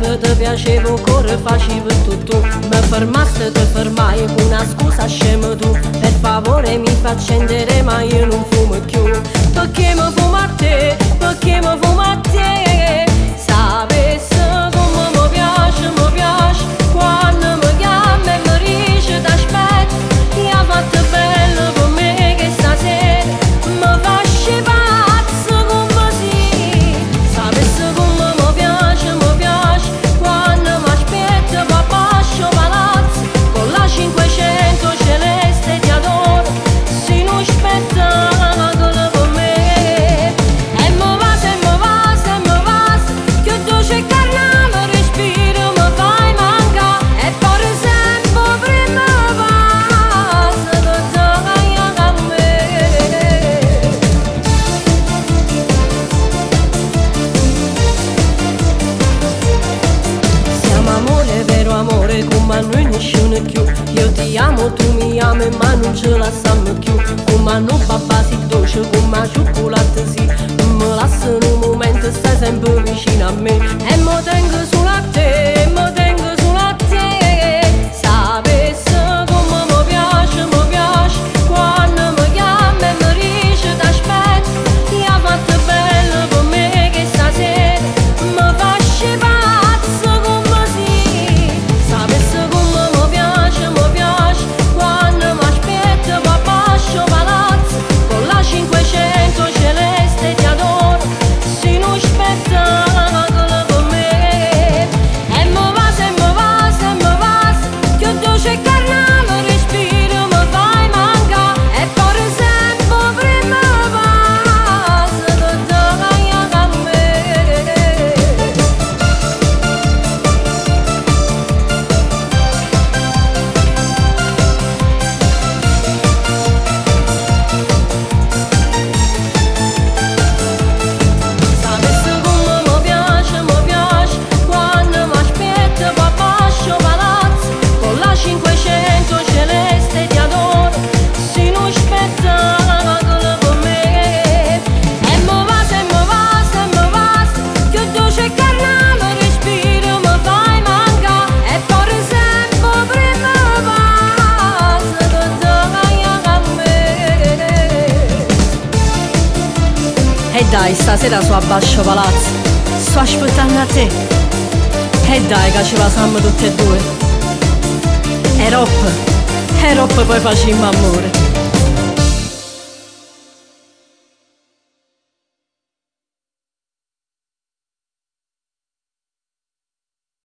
quando ti piacevo ancora facevi tutto. Mi fermaste, ti fermai con una scusa scema tu. Per favore mi fa accendere ma io non fumo più. Perché mi fumo a te, perché mi fumo a te. Sapessi come mi piace quando mi chiami e mi dici t'aspetto. Mi ha fatto bello per me che stasera mi fasci pazzo così. Sapessi come mi piace quando mi aspetto papà scio palazzo con la 500 celeste ti adoro sino a spettacolo per me. E mi vas che dolce carnale respiro mi fai mancare e per sempre prima passa tutta a me. Siamo amore, vero amore, come noi nessuno più. Io ti amo, tu mi ami, ma non ce la siamo più. Come non papà si dolce, come cioccolato sì. Non mi lascia un momento, stai sempre vicino a me. E mi tengo solo a te, mi tengo solo a te. Sapessi come mi piace quando mi chiami e mi dici t'aspetto. Mi ha fatto bello per me che stasera mi fasci pazzo così. Sapessi come mi piace quando mi aspetto papà scio palazzo con la 500 celeste ti adoro sino a spettacolo per me. E mi vas che dolce carnale respiro mi fai mancare e per sempre prima passa tutta a me. Sapessi come mi piace quando mi aspetto papà scio palazzo con la 500 celeste ti adoro sino a spettacolo per me. E mi vas che dolce carnale respiro mi fai mancare e per sempre prima passa tutta a me. E dai, stasera su abbascio palazzo, sto aspettando a te. E dai che ci pasiamo tutte e due. E ropp poi facciamo amore.